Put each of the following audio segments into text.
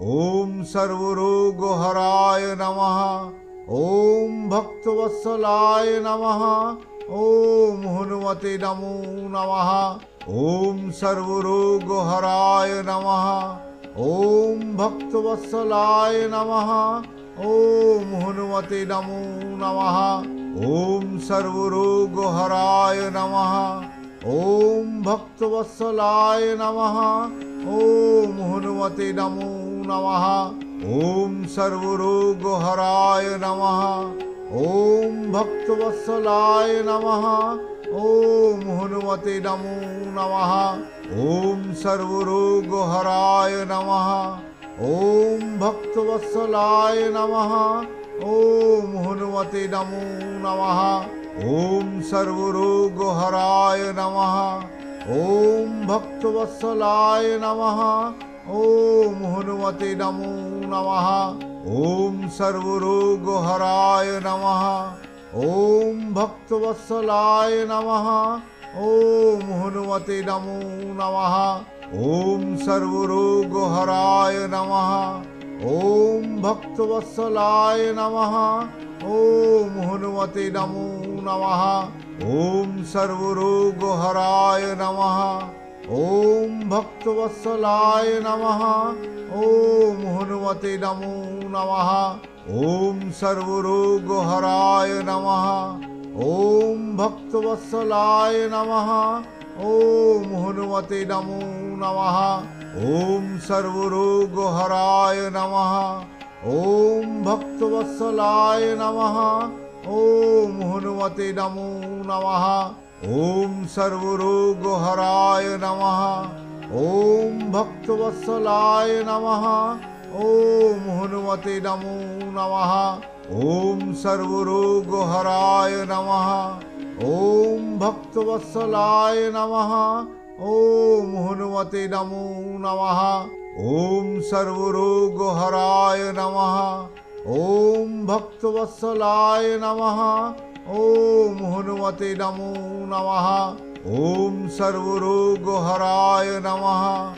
ओम सर्वरोगहराय नमः। ओम भक्तवत्सलाय नमः। ओम हनुमते नमो नमः। ओम सर्वरोगहराय नमः। ओम भक्तवत्सलाय नमः। ओम हनुमते नमो नमः। ओम सर्वरोगहराय नमः। ओम भक्तवत्सलाय नमः। ओम हनुमते नमो नमः। ओम सर्वरोगहराय नमः। ओम भक्तवत्सलाय नमः। ओम हनुमते नमो नमः। ओम सर्वरोगहराय नमः। ओम भक्तवत्सलाय नमः। ओम हनुमते नमो नमः। ओम सर्वरोगहराय नमः। ओम भक्तवत्सलाय नमः। ओम हनुमते नमो नमः। ओम सर्वरोगहराय नमः। ओम भक्तवत्सलाय नमः। ओम हनुमते नमो नमः। ओम सर्वरोगहराय नमः। ओम भक्तवत्सलाय नमः। ओम हनुमते नमो नमः। ओम सर्वरोगहराय नमः। ओम भक्तवत्सलाय नमः। ओम हनुमते नमो नमः। ओम सर्वरोगहराय नमः। ओम भक्तवत्सलाय नमः। ओम हनुमते नमो नमः। ओम सर्वरोगहराय नमः। ओम भक्तवत्सलाय नमः। ओम हनुमते नमो नमः। ओम सर्वरोगहराय नमः। ओम भक्तवत्सलाय नमः। ओम हनुमते नमो नमः। ओम सर्वरोगहराय नमः। ओम भक्तवत्सलाय नमः। ओम हनुमते नमो नमः। ओम सर्वरोगहराय नमः। ओम भक्तवत्सलाय नमः। ओम हनुमते नमो नमः। ओम सर्वरोगहराय नमः।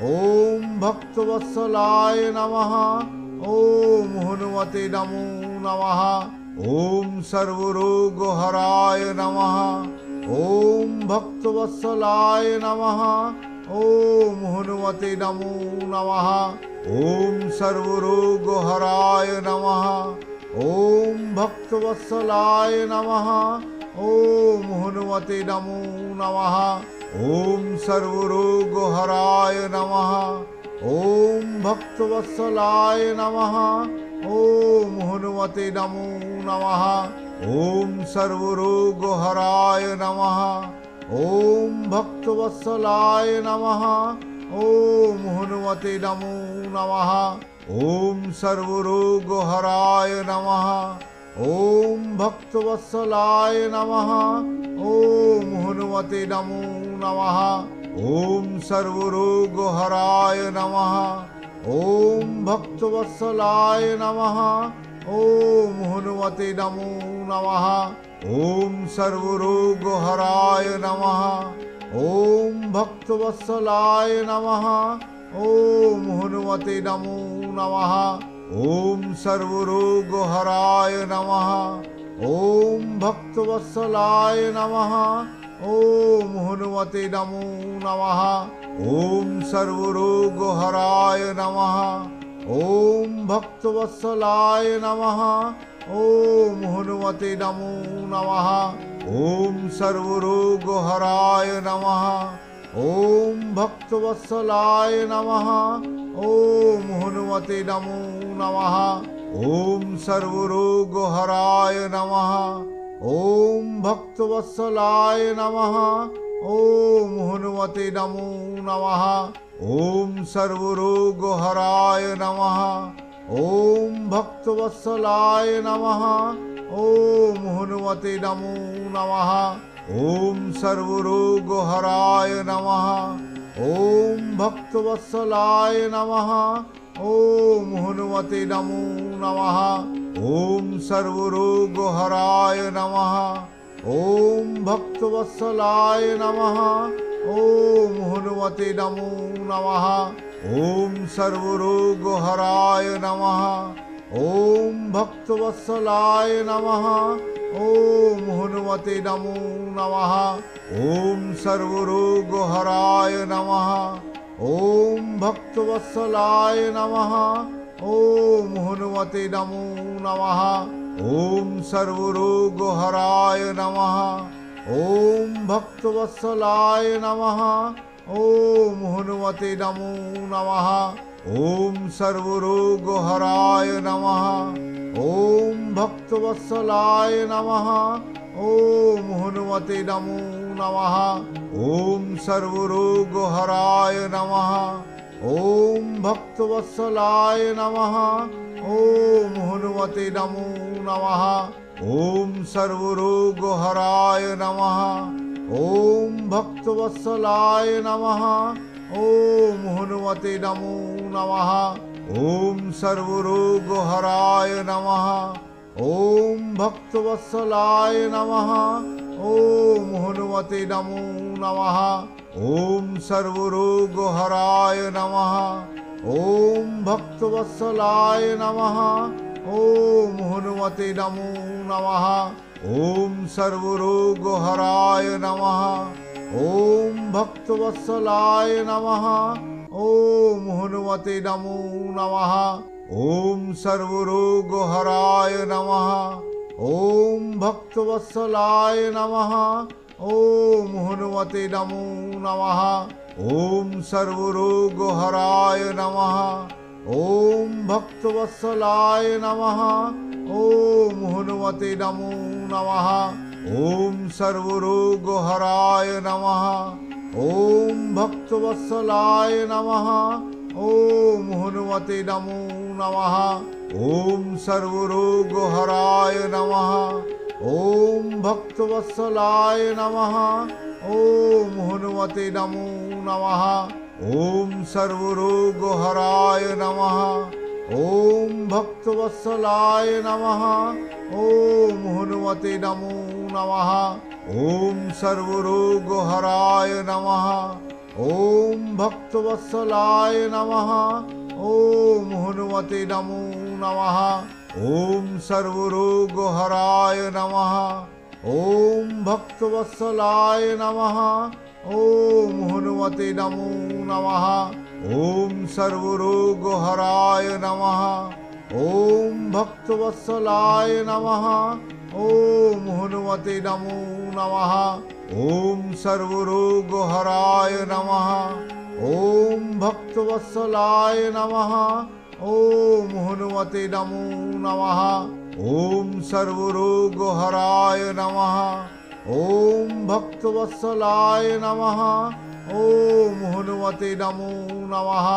ओम भक्तवत्सलाय नमः। ओम हनुमते नमो नमः। ओम सर्वरोगहराय नमः। ओम भक्तवत्सलाय नमः। ओम हनुमते नमो नमः। ओम सर्वरोगहराय नमः। ओम भक्तवत्सलाय नमः। ओम हनुमते नमो नमः। ओम सर्वरोगहराय नमः। ओम भक्तवत्सलाय नमः। ओम हनुमते नमो नमः। ओम सर्वरोगहराय नमः। ओम भक्तवत्सलाय नमः। ओम हनुमते नमो नमः। ओम सर्वरोगहराय नमः। ओम भक्तवत्सलाय नमः। ओम हनुमते नमो नमः। ओम सर्वरोगहराय नमः। ओम भक्तवत्सलाय नमः। ओम हनुमते नमो नमः। ओम सर्वरोगहराय नमः। ओम भक्तवत्सलाय नमः। ओम हनुमते नमो नमः। ओम सर्वरोगहराय नमः। ओम भक्तवत्सलाय नमः। ओम हनुमते नमो नमः। ओम सर्वरोगहराय नमः। ओम भक्तवत्सलाय नमः। ओम हनुमते नमो नमः। ओम सर्वरोगहराय नमः। ओम भक्तवत्सलाय नमः। ओम हनुमते नमो नमः। ओम सर्वरोगहराय नमः। ओम भक्तवत्सलाय नमः। ओम हनुमते नमो नमः। ओम सर्वरोगहराय नमः। ओम भक्तवत्सलाय नमः। ओम हनुमते नमो नमः। ओम सर्वरोगहराय नमः। ओम भक्तवत्सलाय नमः। ओम हनुमते नमो नमः। ओम सर्वरोगहराय नमः। ओम भक्तवत्सलाय नमः। ओम हनुमते नमो नमः। ओम सर्वरोगहराय नमः। ओम भक्तवत्सलाय नमः। ओम हनुमते नमो नमः। ओम सर्वरोगहराय नमः। ओम भक्तवत्सलाय नमः। ओम हनुमते नमो नमः। ओम सर्वरोगहराय नमः। ओम भक्तवत्सलाय नमः। ओम हनुमते नमो नमः। ओम सर्वरोगहराय नमः। ओम भक्तवत्सलाय नमः। ओम हनुमते नमो नमः। ओम सर्वरोगहराय नमः। ओम भक्तवत्सलाय नमः। ओम हनुमते नमो नमः। ओम सर्वरोगहराय नमः। ओम भक्तवत्सलाय नमः। ओम हनुमते नमो नमः। ओम सर्वरोगहराय नमः। ओम भक्तवत्सलाय नमः। ओम हनुमते नमो नमः। ओम सर्वरोगहराय नमः। ओम भक्तवत्सलाय नमः। ओम हनुमते नमो नमः। ओम सर्वरोगहराय नमः। ओम भक्तवत्सलाय नमः। ओम हनुमते नमो नमः। ओम सर्वरोगहराय नमः। ओम भक्तवत्सलाय नमः। ओम हनुमते नमो नमः। ओम सर्वरोगहराय नमः। ओम भक्तवत्सलाय नमः। ओम हनुमते नमो नमः। ओम सर्वरोगहराय नमः। ओम भक्तवत्सलाय नमः। ओम हनुमते नमो नमः। ओम सर्वरोगहराय नमः। ओम भक्तवत्सलाय नमः। ओम हनुमते नमो नमः। ओम सर्वरोगहराय नमः। ओम भक्तवत्सलाय नमः। ओम हनुमते नमो नमः। ओम सर्वरोगहराय नमः। ओम भक्तवत्सलाय नमः। ओम हनुमते नमो नमः। ओम सर्वरोगहराय नमः। ओम भक्तवत्सलाय नमः। ओम हनुमते नमो नमः। ओम सर्वरोगहराय नमः। ओम भक्तवत्सलाय नमः। ओम हनुमते नमो नमः। ओम सर्वरोगहराय नमः। ओम भक्तवत्सलाय नमः। ओम हनुमते नमो नमः। ओम सर्वरोगहराय नमः। ओम भक्तवत्सलाय नमः। ओम हनुमते नमो नमः।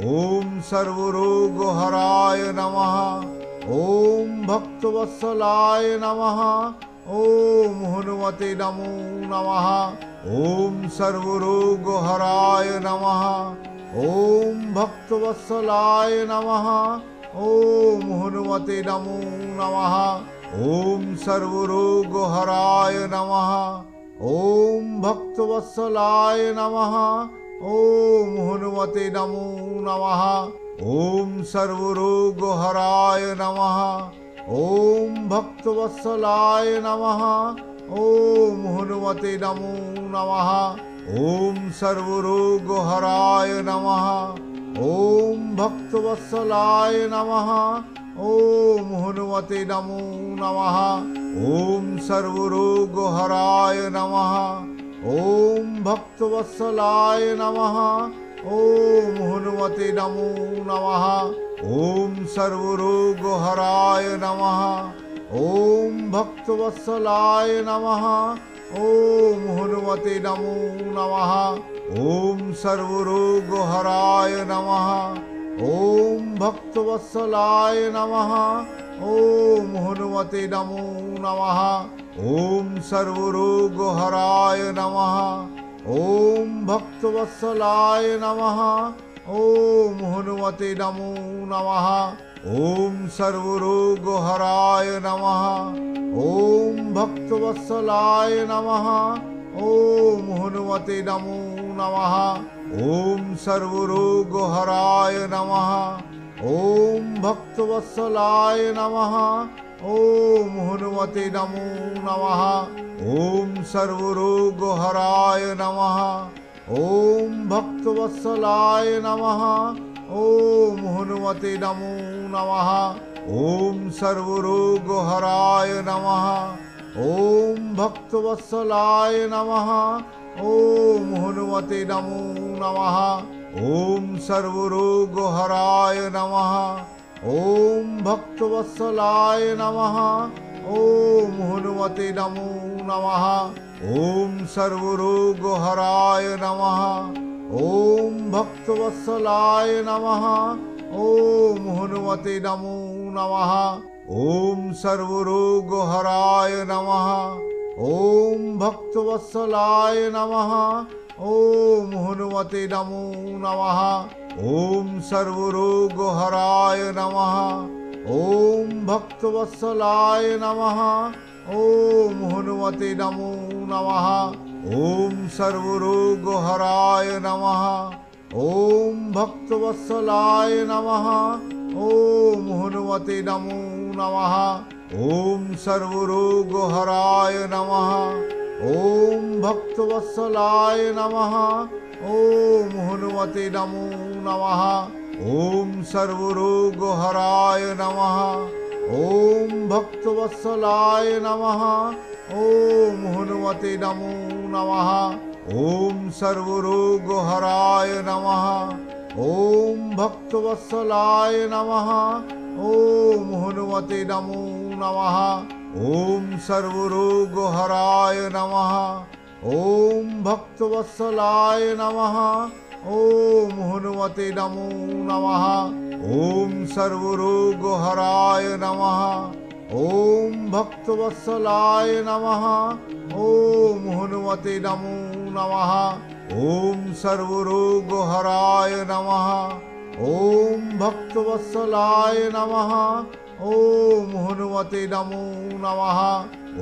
ओम सर्वरोगहराय नमः। ओम भक्तवत्सलाय नमः। ओम हनुमते नमो नमः। ओम सर्वरोगहराय नमः। ओम भक्तवत्सलाय नमः। ओम हनुमते नमो नमः। ओम सर्वरोगहराय नमः। ओम भक्तवत्सलाय नमः। ओम हनुमते नमो नमः। ओम सर्वरोगहराय नमः। ओम भक्तवत्सलाय नमः। ओम हनुमते नमो नमः। ओम सर्वरोगहराय नमः। ओम भक्तवत्सलाय नमः। ओम हनुमते नमो नमः। ओम सर्वरोगहराय नमः। ओम भक्तवत्सलाय नमः। ओम हनुमते नमो नमः। ओम सर्वरोगहराय नमः। ओम भक्तवत्सलाय नमः। ओम हनुमते नमो नमः। ओम सर्वरोगहराय नमः। ओम भक्तवत्सलाय नमः। ओम हनुमते नमो नमः। ओम सर्वरोगहराय नमः। ओम भक्तवत्सलाय नमः। ओम हनुमते नमो नमः। ओम सर्वरोगहराय नमः। ओम भक्तवत्सलाय नमः। ओम हनुमते नमो नमः। ओम सर्वरोगहराय नमः। ओम भक्तवत्सलाय नमः। ओम हनुमते नमो नमः। ओम सर्वरोगहराय नमः। ओम भक्तवत्सलाय नमः। ओम हनुमते नमो नमः। ओम सर्वरोगहराय नमः। ओम भक्तवत्सलाय नमः। ओम हनुमते नमो नमः। ओम सर्वरोगहराय नमः। ओम भक्तवत्सलाय नमः। ओम हनुमते नमो नमः। ओम सर्वरोगहराय नमः। ओम भक्तवत्सलाय नमः। ओम हनुमते नमो नमः। ओम सर्वरोगहराय नमः। ओम भक्तवत्सलाय नमः। ओम हनुमते नमो नमः। ओम सर्वरोगहराय नमः। ओम भक्तवत्सलाय नमः। ओम हनुमते नमो नमः। ओम सर्वरोगहराय नमः। ओम भक्तवत्सलाय नमः। ओम हनुमते नमो नमः। ओम सर्वरोगहराय नमः। ओम भक्तवत्सलाय नमः। ओम हनुमते नमो नमः। ओम सर्वरोगहराय नमः। ओम भक्तवत्सलाय नमः। ओम हनुमते नमो नमः। ओम सर्वरोगहराय नमः। ओम भक्तवत्सलाय नमः। ओम हनुमते नमो नमः। ओम सर्वरोगहराय नमः। ओम भक्तवत्सलाय नमः। ओम हनुमते नमो नमः। ओम सर्वरोगहराय नमः। ओम भक्तवत्सलाय नमः। ओम हनुमते नमो नमः। ओम सर्वरोगहराय नमः। ओम भक्तवत्सलाय नमः। ओम हनुमते नमो नमः।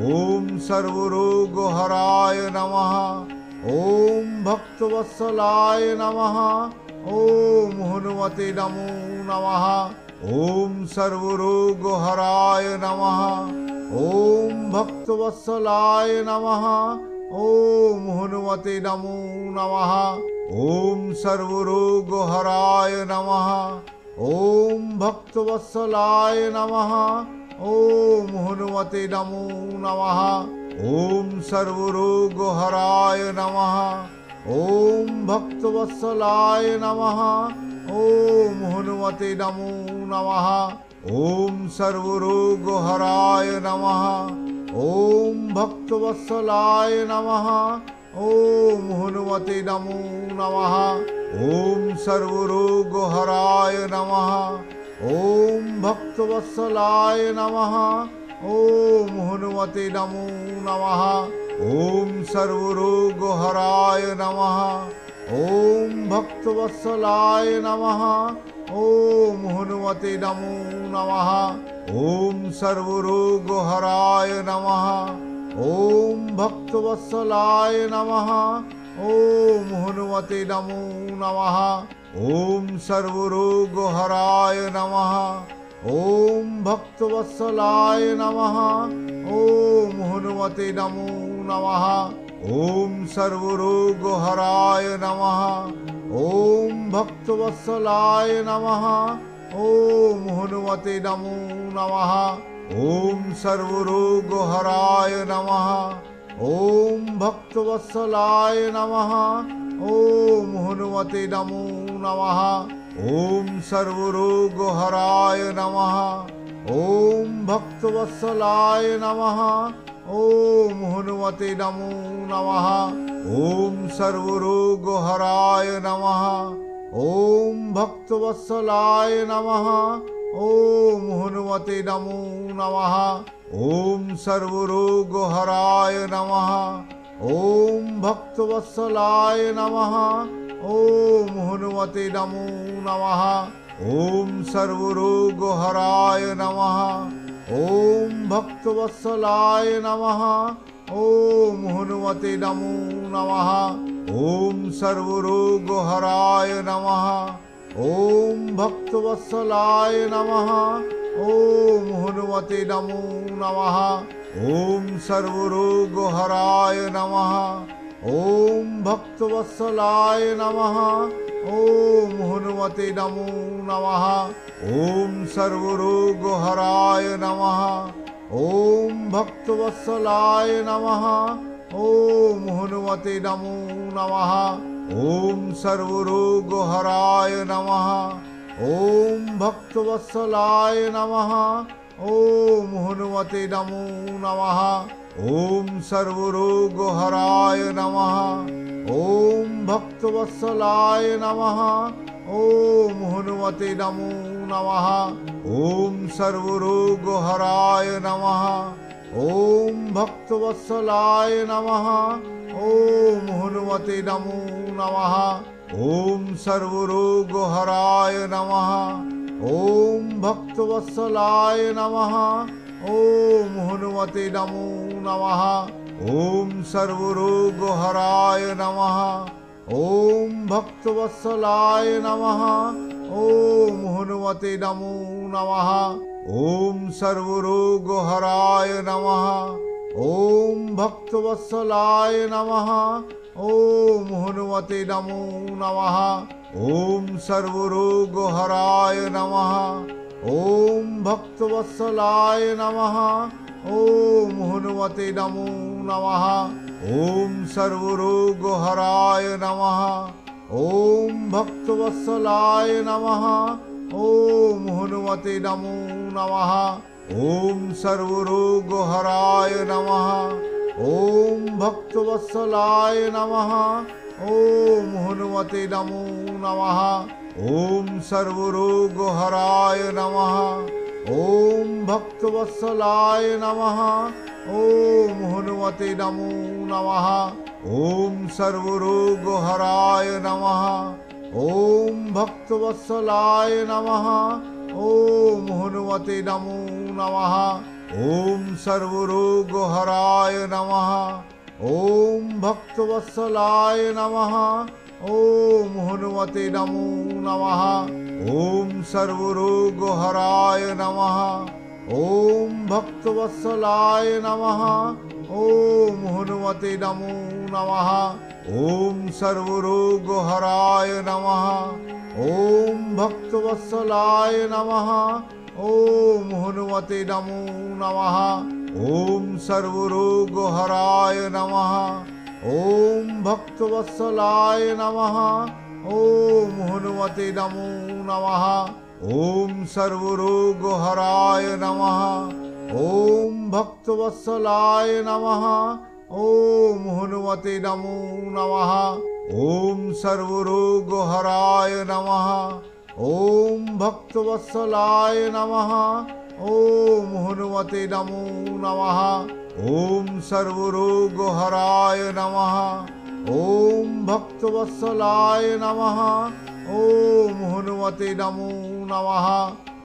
ओम सर्वरोगहराय नमः। ओम भक्तवत्सलाय नमः। ओम हनुमते नमो नमः। ओम सर्वरोगहराय नमः। ओम भक्तवत्सलाय नमः। ओम हनुमते नमो नमः। ओम सर्वरोगहराय नमः। ओम भक्तवत्सलाय नमः। ओम हनुमते नमो नमः। ओम सर्वरोगहराय नमः। ओम भक्तवत्सलाय नमः। ओम हनुमते नमो नमः। ओम सर्वरोगहराय नमः। ओम भक्तवत्सलाय नमः। ओम हनुमते नमो नमः। ओम सर्वरोगहराय नमः। ओम भक्तवत्सलाय नमः। ओम हनुमते नमो नमः। ओम सर्वरोगहराय नमः। ओम भक्तवत्सलाय नमः। ओम हनुमते नमो नमः। ओम सर्वरोगहराय नमः। ओम भक्तवत्सलाय नमः। ओम हनुमते नमो नमः। ओम सर्वरोगहराय नमः। ओम भक्तवत्सलाय नमः। ओम हनुमते नमो नमः। ओम सर्वरोगहराय नमः। ओम भक्तवत्सलाय नमः। ओम हनुमते नमो नमः। ओम सर्वरोगहराय नमः। ओम भक्तवत्सलाय नमः। ओम हनुमते नमो नमः। ओम सर्वरोगहराय नमः। ओम भक्तवत्सलाय नमः। ओम हनुमते नमो नमः। ओम सर्वरोगहराय नमः। ओम भक्तवत्सलाय नमः। ओम हनुमते नमो नमः। ओम सर्वरोगहराय नमः। ओम भक्तवत्सलाय नमः। ओम हनुमते नमो नमः। ओम सर्वरोगहराय नमः। ओम भक्तवत्सलाय नमः। ओम हनुमते नमो नमः। ओम सर्वरोगहराय नमः। ओम भक्तवत्सलाय नमः। ओम हनुमते नमो नमः। ओम सर्वरोगहराय नमः। ओम भक्तवत्सलाय नमः। ओम हनुमते नमो नमः। ओम सर्वरोगहराय नमः। ओम भक्तवत्सलाय नमः। ओम हनुमते नमो नमः। ओम सर्वरोगहराय नमः। ओम भक्तवत्सलाय नमः। ओम हनुमते नमो नमः। ओम सर्वरोगहराय नमः। ओम भक्तवत्सलाय नमः। ओम हनुमते नमो नमः। ओम सर्वरोगहराय नमः। ओम भक्तवत्सलाय नमः। ओम हनुमते नमो नमः। ओम सर्वरोगहराय नमः। ओम भक्तवत्सलाय नमः। ओम हनुमते नमो नमः। ओम सर्वरोगहराय नमः। ओम भक्तवत्सलाय नमः। ओम हनुमते नमो नमः। ओम सर्वरोगहराय नमः। ओम भक्तवत्सलाय नमः। ओम हनुमते नमो नमः। ओम सर्वरोगहराय नमः। ओम भक्तवत्सलाय नमः। ओम हनुमते नमो नमः। ओम सर्वरोगहराय नमः। ओम भक्तवत्सलाय नमः। ओम हनुमते नमो नमः। ओम सर्वरोगहराय नमः। ओम भक्तवत्सलाय नमः। ओम हनुमते नमो नमः। ओम सर्वरोगहराय नमः। ओम भक्तवत्सलाय नमः। ओम हनुमते नमो नमः। ओम सर्वरोगहराय नमः। ओम भक्तवत्सलाय नमः। ओम हनुमते नमो नमः। ओम सर्वरोगहराय नमः। ओम भक्तवत्सलाय नमः। ओम हनुमते नमो नमः। ओम सर्वरोगहराय नमः। ओम भक्तवत्सलाय नमः। ओम हनुमते नमो नमः। ओम सर्वरोगहराय नमः। ओम भक्तवत्सलाय नमः। ओम हनुमते नमो नमः। ओम सर्वरोगहराय नमः। ओम भक्तवत्सलाय नमः। ओम हनुमते नमो नमः। ओम सर्वरोगहराय नमः। ओम भक्तवत्सलाय नमः। ओम हनुमते नमो नमः। ओम सर्वरोगहराय नमः। ओम भक्तवत्सलाय नमः। ओम हनुमते नमो नमः। ओम सर्वरोगहराय नमः। ओम भक्तवत्सलाय नमः। ओम हनुमते नमो नमः।